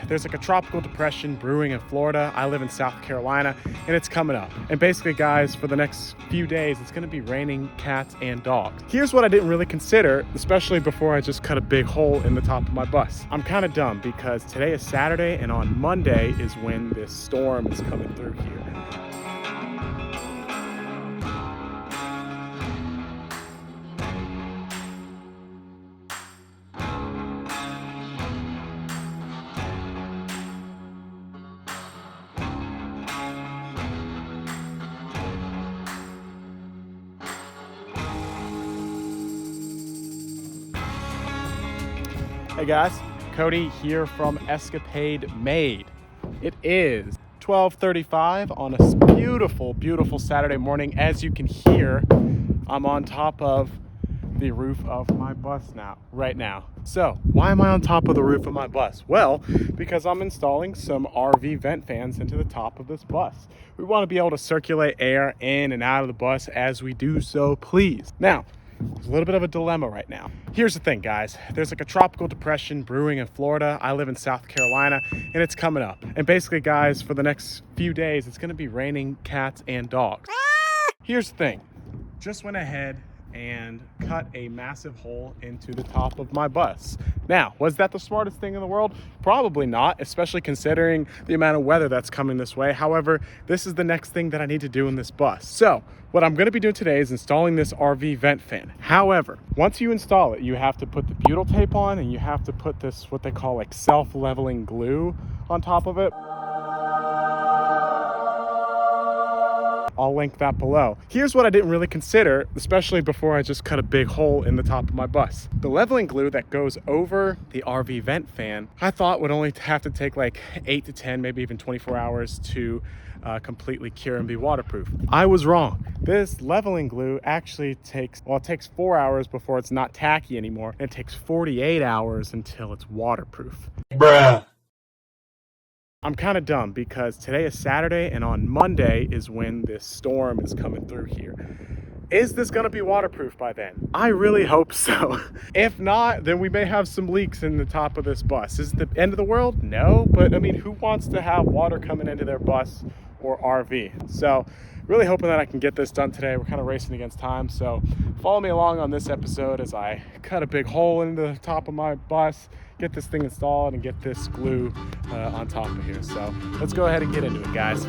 there's like a tropical depression brewing in Florida. I live in South Carolina, and it's coming up. And basically, guys, for the next few days, it's gonna be raining cats and dogs. Here's what I didn't really consider, especially before I just cut a big hole in the top of my bus. I'm kind of dumb because today is Saturday, and on Monday is when this storm is coming through here. Hey guys, Cody here from Escapade Made. It is 12:35 on a beautiful Saturday morning. As you can hear, I'm on top of the roof of my bus right now. So why am I on top of the roof of my bus? Well, because I'm installing some RV vent fans into the top of this bus. We want to be able to circulate air in and out of the bus as we do so, please. Now, there's a little bit of a dilemma right now. Here's the thing, guys. There's like a tropical depression brewing in Florida. I live in South Carolina, and it's coming up. And basically, guys, for the next few days, it's gonna be raining cats and dogs. Here's the thing. Just went ahead and cut a massive hole into the top of my bus. Now, was that the smartest thing in the world? Probably not, especially considering the amount of weather that's coming this way. However, this is the next thing that I need to do in this bus. So what I'm gonna be doing today is installing this RV vent fan. However, once you install it, you have to put the butyl tape on, and you have to put this, what they call like self-leveling glue on top of it. I'll link that below. Here's what I didn't really consider, especially before I just cut a big hole in the top of my bus. The leveling glue that goes over the RV vent fan, I thought would only have to take like 8 to 10, maybe even 24 hours to completely cure and be waterproof. I was wrong. This leveling glue actually takes 4 hours before it's not tacky anymore, and it takes 48 hours until it's waterproof. Bruh. I'm kind of dumb because today is Saturday, and on Monday is when this storm is coming through here. Is this gonna be waterproof by then? I really hope so. If not, then we may have some leaks in the top of this bus. Is it the end of the world? No, but I mean, who wants to have water coming into their bus or RV? So really hoping that I can get this done today. We're kind of racing against time, so follow me along on this episode as I cut a big hole in the top of my bus, get this thing installed, and get this glue on top of here. So let's go ahead and get into it, guys.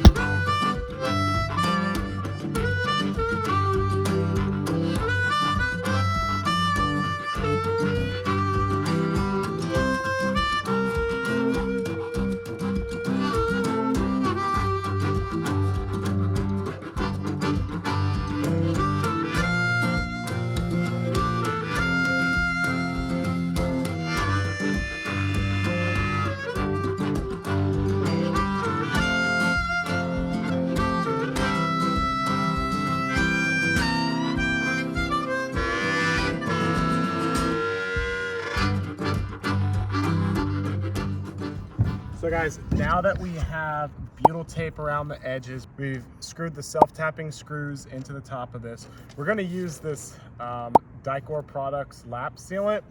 So guys, now that we have butyl tape around the edges, we've screwed the self-tapping screws into the top of this. We're gonna use this Dicor Products lap sealant.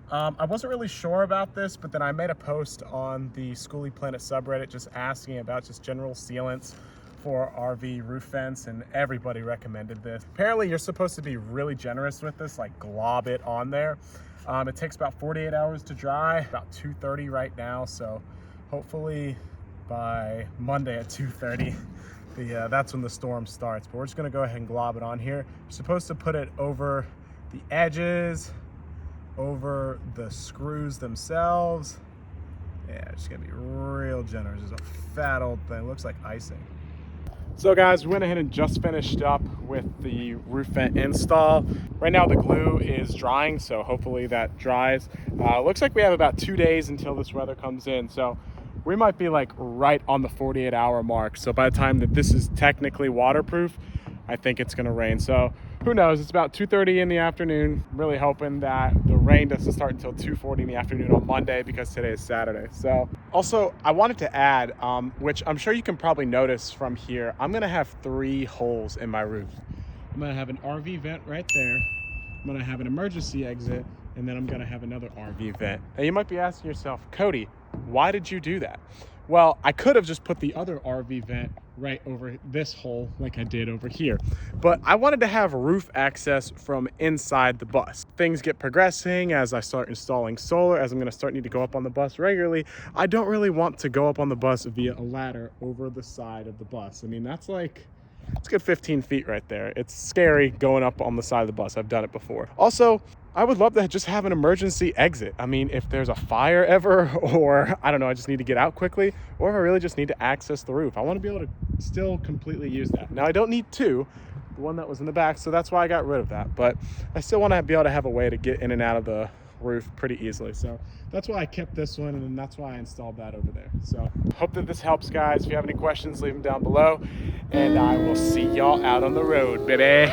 I wasn't really sure about this, but then I made a post on the Schoolie Planet subreddit just asking about just general sealants for RV roof vents, and everybody recommended this. Apparently you're supposed to be really generous with this, like glob it on there. It takes about 48 hours to dry, about 2:30 right now, so hopefully by Monday at 2:30, that's when the storm starts. But we're just gonna go ahead and glob it on here. You're supposed to put it over the edges, over the screws themselves. Yeah, just gonna be real generous. It's a fat old thing, looks like icing. So guys, we went ahead and just finished up with the roof vent install. Right now the glue is drying, so hopefully that dries. Looks like we have about 2 days until this weather comes in, so we might be like right on the 48-hour mark. So by the time that this is technically waterproof, I think it's gonna rain. So who knows, it's about 2:30 in the afternoon. I'm really hoping that the rain doesn't start until 2:40 in the afternoon on Monday, because today is Saturday. So also I wanted to add, which I'm sure you can probably notice from here, I'm gonna have 3 holes in my roof. I'm gonna have an RV vent right there. I'm gonna have an emergency exit, and then I'm gonna have another RV vent. Now you might be asking yourself, Cody, Why did you do that? Well, I could have just put the other RV vent right over this hole like I did over here, but I wanted to have roof access from inside the bus. Things get progressing as I start installing solar, as I'm going to need to go up on the bus regularly. I don't really want to go up on the bus via a ladder over the side of the bus. I mean, that's like, it's a good 15 feet right there. It's scary going up on the side of the bus. I've done it before. Also, I would love to just have an emergency exit. I mean, if there's a fire ever, or I don't know, I just need to get out quickly, or if I really just need to access the roof, I want to be able to still completely use that. Now, I don't need two, the one that was in the back, so that's why I got rid of that. But I still want to be able to have a way to get in and out of the roof pretty easily. So that's why I kept this one, and then that's why I installed that over there. So hope that this helps, guys. If you have any questions, leave them down below, and I will see y'all out on the road, baby.